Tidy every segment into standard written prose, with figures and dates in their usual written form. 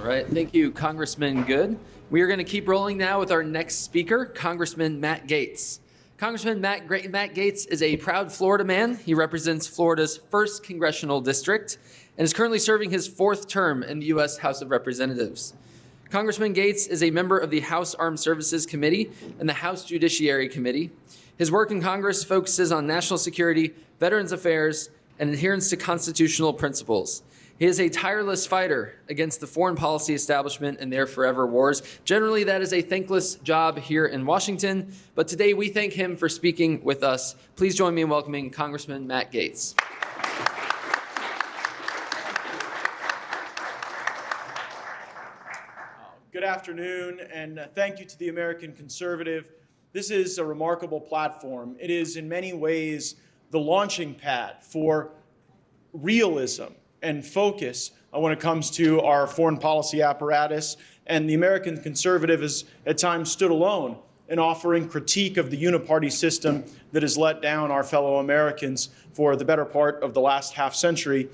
right, thank you, Congressman Good. We are going to keep rolling now with our next speaker, Congressman Matt Gaetz. Congressman Matt Gaetz is a proud Florida man. He represents Florida's 1st Congressional District and is currently serving his 4th term in the U.S. House of Representatives. Congressman Gaetz is a member of the House Armed Services Committee and the House Judiciary Committee. His work in Congress focuses on national security, veterans affairs, and adherence to constitutional principles. He is a tireless fighter against the foreign policy establishment and their forever wars. Generally, that is a thankless job here in Washington, but today we thank him for speaking with us. Please join me in welcoming Congressman Matt Gaetz. Good afternoon, and thank you to the American Conservative. This is a remarkable platform. It is in many ways the launching pad for realism and focus when it comes to our foreign policy apparatus. And the American Conservative has at times stood alone in offering critique of the uniparty system that has let down our fellow Americans for the better part of the last half century.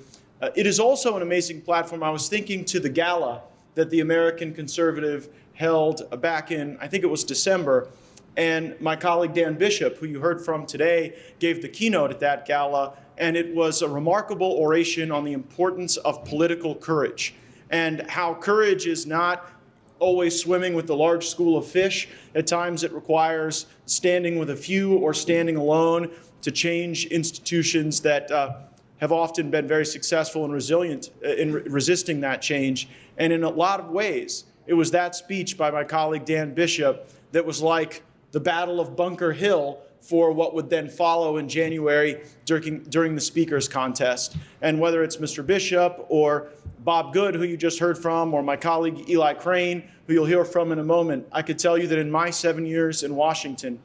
It is also an amazing platform. I was thinking to the gala that the American Conservative held back in, I think it was December, and my colleague Dan Bishop, who you heard from today, gave the keynote at that gala, and it was a remarkable oration on the importance of political courage and how courage is not always swimming with the large school of fish. At times it requires standing with a few or standing alone to change institutions that have often been very successful and resilient in resisting that change. And in a lot of ways, it was that speech by my colleague Dan Bishop that was like the Battle of Bunker Hill for what would then follow in January during the speakers contest. And whether it's Mr. Bishop or Bob Good, who you just heard from, or my colleague Eli Crane, who you'll hear from in a moment, I could tell you that in my 7 years in Washington,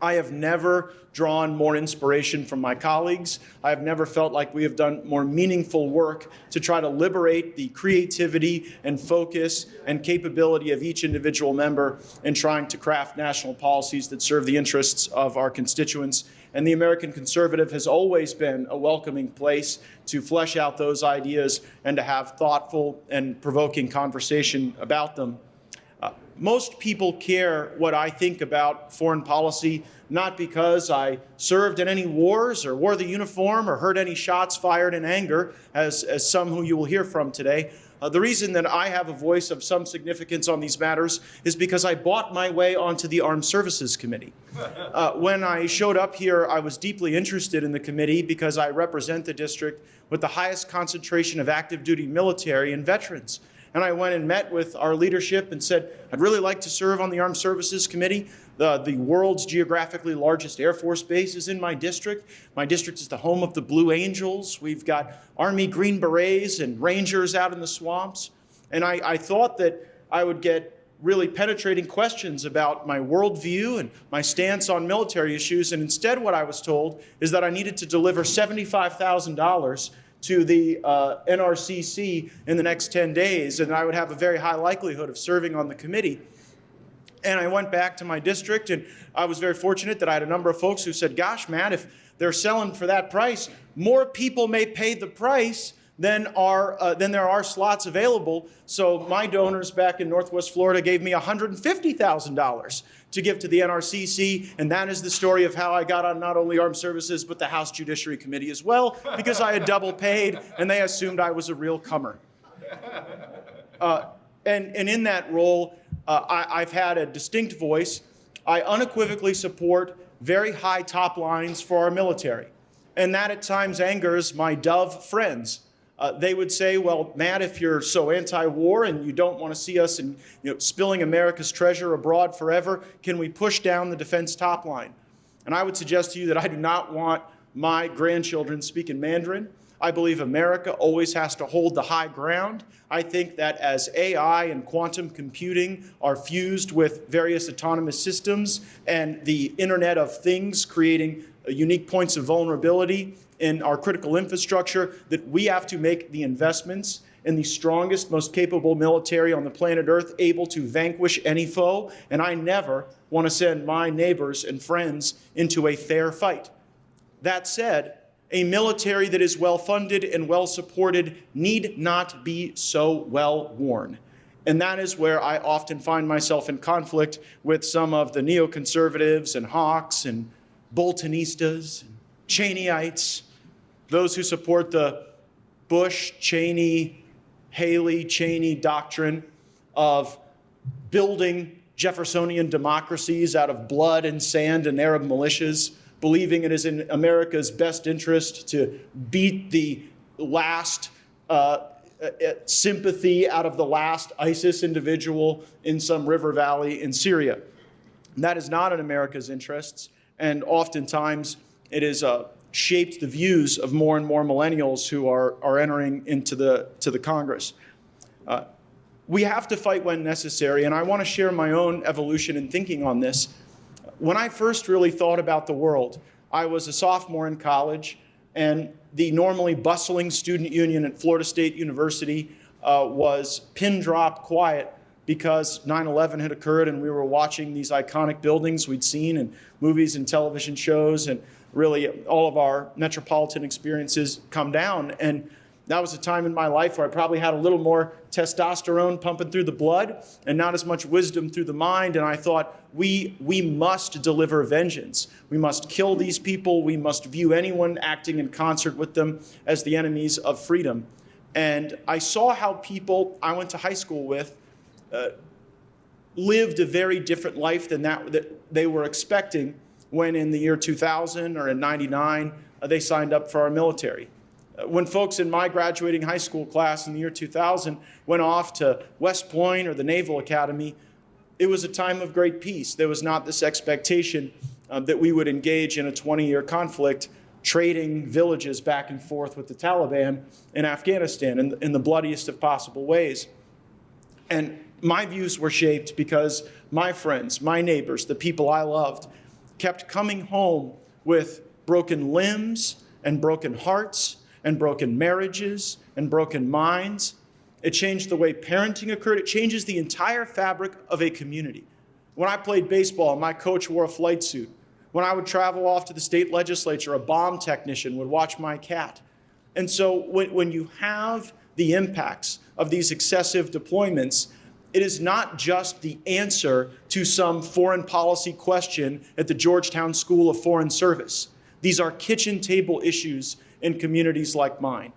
I have never drawn more inspiration from my colleagues. I have never felt like we have done more meaningful work to try to liberate the creativity and focus and capability of each individual member in trying to craft national policies that serve the interests of our constituents. And the American Conservative has always been a welcoming place to flesh out those ideas and to have thoughtful and provoking conversation about them. Most people care what I think about foreign policy, not because I served in any wars or wore the uniform or heard any shots fired in anger, as some who you will hear from today. The reason that I have a voice of some significance on these matters is because I bought my way onto the Armed Services Committee. When I showed up here, I was deeply interested in the committee because I represent the district with the highest concentration of active duty military and veterans. And I went and met with our leadership and said, I'd really like to serve on the Armed Services Committee. The world's geographically largest Air Force base is in my district. My district is the home of the Blue Angels. We've got Army Green Berets and Rangers out in the swamps. And I thought that I would get really penetrating questions about my worldview and my stance on military issues. And instead what I was told is that I needed to deliver $75,000 to the NRCC in the next 10 days, and I would have a very high likelihood of serving on the committee. And I went back to my district, and I was very fortunate that I had a number of folks who said, gosh, Matt, if they're selling for that price, more people may pay the price than there are slots available. So my donors back in Northwest Florida gave me $150,000 to give to the NRCC, and that is the story of how I got on not only Armed Services, but the House Judiciary Committee as well, because I had double paid, and they assumed I was a real comer. And in that role, I've had a distinct voice. I unequivocally support very high top lines for our military, and that at times angers my Dove friends. They would say, well, Matt, if you're so anti-war and you don't want to see us spilling America's treasure abroad forever, can we push down the defense top line? And I would suggest to you that I do not want my grandchildren speaking Mandarin. I believe America always has to hold the high ground. I think that as AI and quantum computing are fused with various autonomous systems and the Internet of Things creating unique points of vulnerability in our critical infrastructure, that we have to make the investments in the strongest, most capable military on the planet Earth, able to vanquish any foe. And I never want to send my neighbors and friends into a fair fight. That said, A military that is well-funded and well-supported need not be so well-worn. And that is where I often find myself in conflict with some of the neoconservatives and hawks and Boltonistas, and Cheneyites, those who support the Bush, Cheney, Haley, Cheney doctrine of building Jeffersonian democracies out of blood and sand and Arab militias, believing it is in America's best interest to beat the last sympathy out of the last ISIS individual in some river valley in Syria. And that is not in America's interests, and oftentimes it has shaped the views of more and more millennials who are entering into the Congress. We have to fight when necessary, and I want to share my own evolution in thinking on this. When I first really thought about the world, I was a sophomore in college, and the normally bustling student union at Florida State University was pin drop quiet because 9/11 had occurred and we were watching these iconic buildings we'd seen in movies and television shows, and really all of our metropolitan experiences come down. And that was a time in my life where I probably had a little more testosterone pumping through the blood and not as much wisdom through the mind. And I thought, we must deliver vengeance. We must kill these people. We must view anyone acting in concert with them as the enemies of freedom. And I saw how people I went to high school with lived a very different life than that they were expecting when in the year 2000 or in 99, they signed up for our military. When folks in my graduating high school class in the year 2000 went off to West Point or the Naval Academy, it was a time of great peace. There was not this expectation that we would engage in a 20-year conflict, trading villages back and forth with the Taliban in Afghanistan in the bloodiest of possible ways. And my views were shaped because my friends, my neighbors, the people I loved, kept coming home with broken limbs and broken hearts and broken marriages and broken minds. It changed the way parenting occurred. It changes the entire fabric of a community. When I played baseball, my coach wore a flight suit. When I would travel off to the state legislature, a bomb technician would watch my cat. And so when you have the impacts of these excessive deployments, it is not just the answer to some foreign policy question at the Georgetown School of Foreign Service. These are kitchen table issues in communities like mine.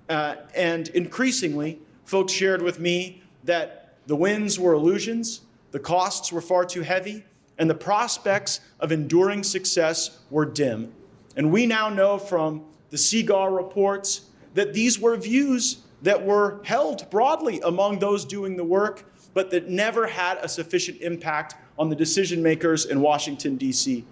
And increasingly, folks shared with me that the wins were illusions, the costs were far too heavy, and the prospects of enduring success were dim. And we now know from the Seagar reports that these were views that were held broadly among those doing the work, but that never had a sufficient impact on the decision makers in Washington, D.C.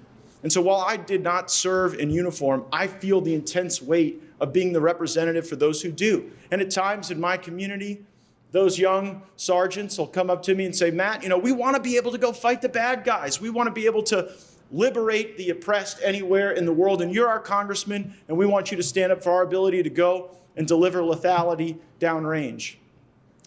And so while I did not serve in uniform, I feel the intense weight of being the representative for those who do. And at times in my community, those young sergeants will come up to me and say, Matt, we want to be able to go fight the bad guys. We want to be able to liberate the oppressed anywhere in the world. And you're our congressman, and we want you to stand up for our ability to go and deliver lethality downrange.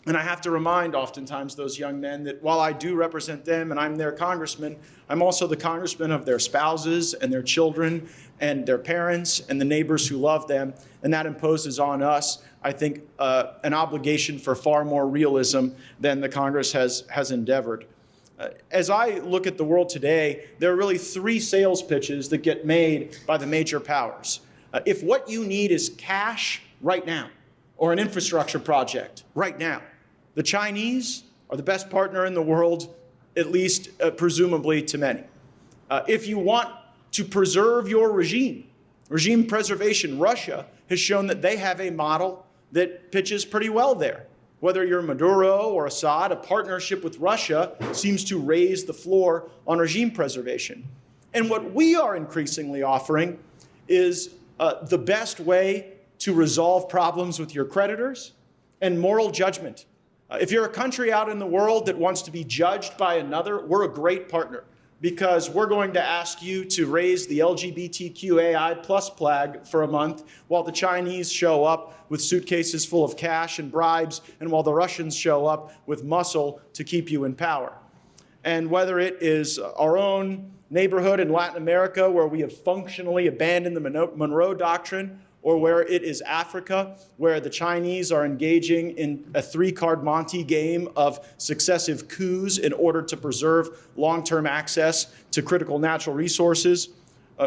And I have to remind oftentimes those young men that while I do represent them and I'm their congressman, I'm also the congressman of their spouses and their children and their parents and the neighbors who love them. And that imposes on us, I think, an obligation for far more realism than the Congress has endeavored. As I look at the world today, there are really three sales pitches that get made by the major powers. If what you need is cash right now, or an infrastructure project right now, the Chinese are the best partner in the world, at least presumably to many. If you want to preserve your regime preservation, Russia has shown that they have a model that pitches pretty well there. Whether you're Maduro or Assad, a partnership with Russia seems to raise the floor on regime preservation. And what we are increasingly offering is the best way to resolve problems with your creditors and moral judgment. If you're a country out in the world that wants to be judged by another, we're a great partner because we're going to ask you to raise the LGBTQAI plus flag for a month while the Chinese show up with suitcases full of cash and bribes and while the Russians show up with muscle to keep you in power. And whether it is our own neighborhood in Latin America where we have functionally abandoned the Monroe Doctrine, or where it is Africa, where the Chinese are engaging in a three-card Monte game of successive coups in order to preserve long-term access to critical natural resources,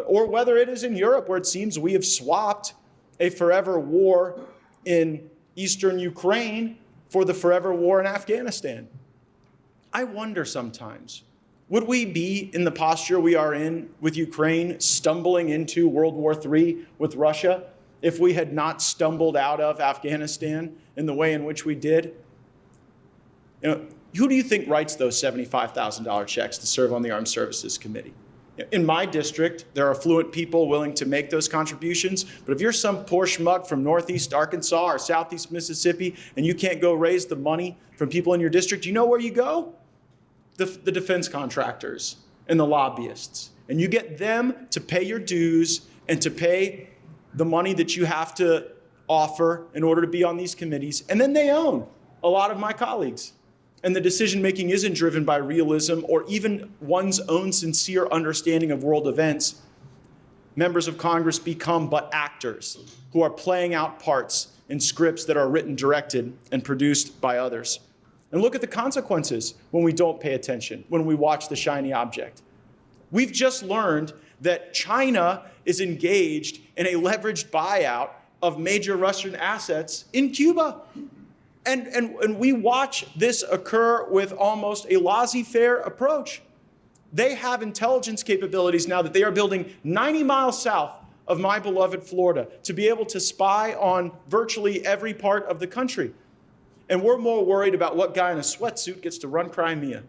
or whether it is in Europe where it seems we have swapped a forever war in eastern Ukraine for the forever war in Afghanistan. I wonder sometimes, would we be in the posture we are in with Ukraine, stumbling into World War III with Russia, if we had not stumbled out of Afghanistan in the way in which we did? Who do you think writes those $75,000 checks to serve on the Armed Services Committee? In my district, there are affluent people willing to make those contributions, but if you're some poor schmuck from Northeast Arkansas or Southeast Mississippi and you can't go raise the money from people in your district, you know where you go? The defense contractors and the lobbyists. And you get them to pay your dues and to pay the money that you have to offer in order to be on these committees. And then they own a lot of my colleagues. And the decision-making isn't driven by realism or even one's own sincere understanding of world events. Members of Congress become but actors who are playing out parts in scripts that are written, directed, and produced by others. And look at the consequences when we don't pay attention, when we watch the shiny object. We've just learned that China is engaged in a leveraged buyout of major Russian assets in Cuba. And we watch this occur with almost a laissez-faire approach. They have intelligence capabilities now that they are building 90 miles south of my beloved Florida to be able to spy on virtually every part of the country. And we're more worried about what guy in a sweatsuit gets to run Crimea.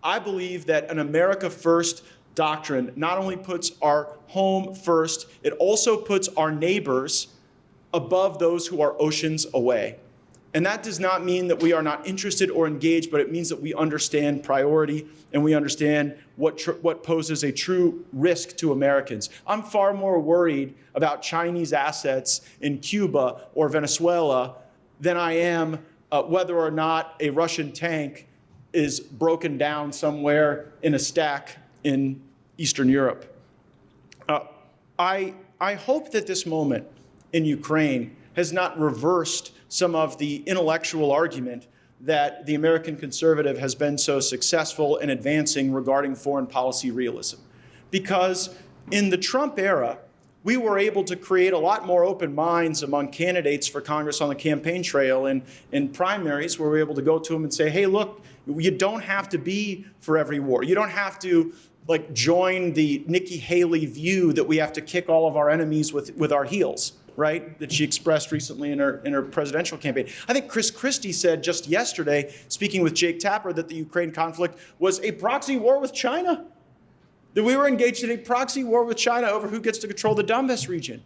I believe that an America First doctrine not only puts our home first, it also puts our neighbors above those who are oceans away. And that does not mean that we are not interested or engaged, but it means that we understand priority and we understand what poses a true risk to Americans. I'm far more worried about Chinese assets in Cuba or Venezuela than I am whether or not a Russian tank is broken down somewhere in a stack in Eastern Europe. I hope that this moment in Ukraine has not reversed some of the intellectual argument that the American conservative has been so successful in advancing regarding foreign policy realism. Because in the Trump era, we were able to create a lot more open minds among candidates for Congress on the campaign trail and in primaries where we were able to go to them and say, hey, look, you don't have to be for every war. You don't have to join the Nikki Haley view that we have to kick all of our enemies with our heels, right? That she expressed recently in her presidential campaign. I think Chris Christie said just yesterday, speaking with Jake Tapper, that the Ukraine conflict was a proxy war with China. That we were engaged in a proxy war with China over who gets to control the Donbas region.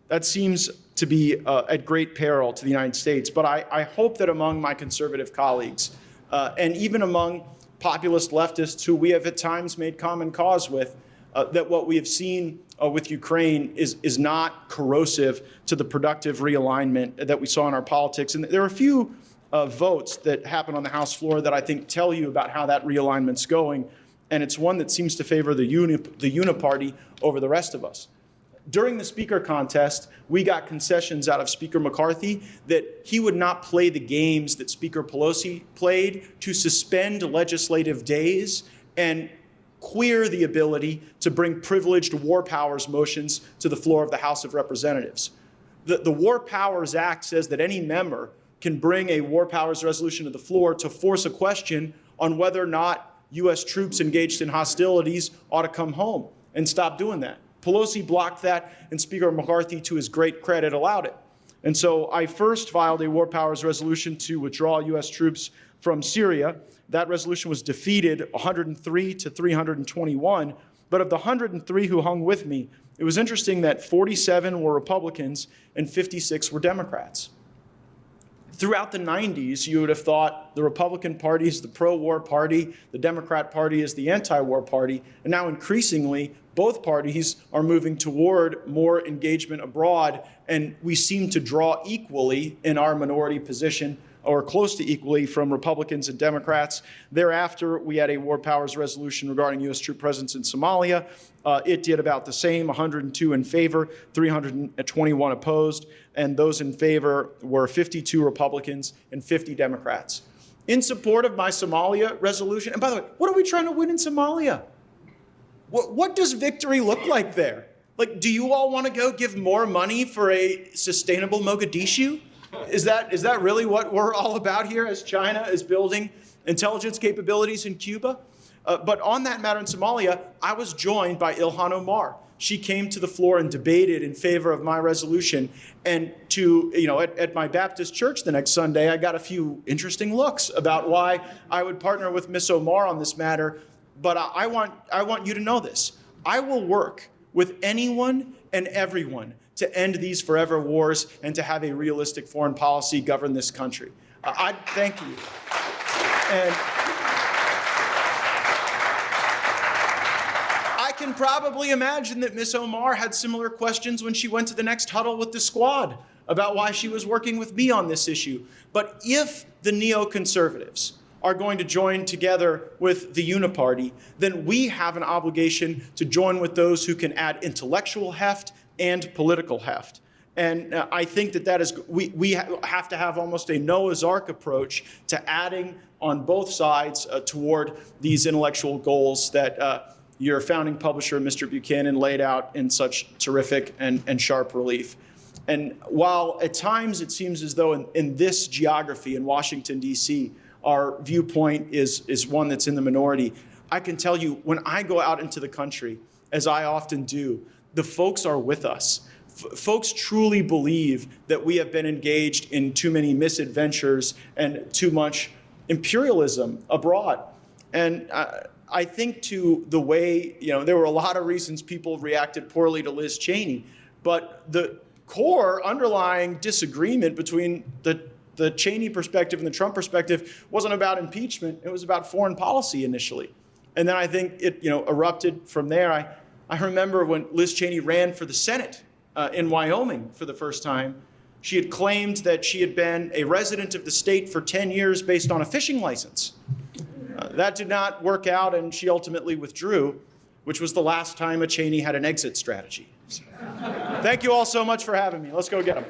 That seems to be at great peril to the United States. But I hope that among my conservative colleagues, and even among populist leftists who we have at times made common cause with, that what we have seen with Ukraine is not corrosive to the productive realignment that we saw in our politics. And there are a few votes that happen on the House floor that I think tell you about how that realignment's going. And it's one that seems to favor the uniparty over the rest of us. During the speaker contest, we got concessions out of Speaker McCarthy that he would not play the games that Speaker Pelosi played to suspend legislative days and queer the ability to bring privileged war powers motions to the floor of the House of Representatives. The War Powers Act says that any member can bring a war powers resolution to the floor to force a question on whether or not U.S. troops engaged in hostilities ought to come home and stop doing that. Pelosi blocked that, and Speaker McCarthy, to his great credit, allowed it. And so I first filed a war powers resolution to withdraw U.S. troops from Syria. That resolution was defeated 103 to 321. But of the 103 who hung with me, it was interesting that 47 were Republicans and 56 were Democrats. Throughout the 90s, you would have thought the Republican Party is the pro-war party, the Democrat Party is the anti-war party, and now increasingly, both parties are moving toward more engagement abroad, and we seem to draw equally in our minority position or close to equally, from Republicans and Democrats. Thereafter, we had a war powers resolution regarding U.S. troop presence in Somalia. It did about the same, 102 in favor, 321 opposed, and those in favor were 52 Republicans and 50 Democrats. In support of my Somalia resolution, and by the way, what are we trying to win in Somalia? What does victory look like there? Like, do you all want to go give more money for a sustainable Mogadishu? Is that really what we're all about here as China is building intelligence capabilities in Cuba? But on that matter in Somalia, I was joined by Ilhan Omar. She came to the floor and debated in favor of my resolution. And at my Baptist church the next Sunday, I got a few interesting looks about why I would partner with Miss Omar on this matter. But I want you to know this. I will work with anyone and everyone to end these forever wars and to have a realistic foreign policy govern this country. I thank you. And I can probably imagine that Miss Omar had similar questions when she went to the next huddle with the squad about why she was working with me on this issue. But if the neoconservatives are going to join together with the Uniparty, then we have an obligation to join with those who can add intellectual heft and political heft. And I think that is, we have to have almost a Noah's Ark approach to adding on both sides toward these intellectual goals that your founding publisher, Mr. Buchanan, laid out in such terrific and sharp relief. And while at times it seems as though in this geography in Washington, D.C., our viewpoint is one that's in the minority, I can tell you when I go out into the country, as I often do, the folks are with us. Folks truly believe that we have been engaged in too many misadventures and too much imperialism abroad. And I think to the way, there were a lot of reasons people reacted poorly to Liz Cheney, but the core underlying disagreement between the Cheney perspective and the Trump perspective wasn't about impeachment. It was about foreign policy initially. And then I think it erupted from there. I remember when Liz Cheney ran for the Senate in Wyoming for the first time, she had claimed that she had been a resident of the state for 10 years based on a fishing license. That did not work out, and she ultimately withdrew, which was the last time a Cheney had an exit strategy. So, thank you all so much for having me. Let's go get them.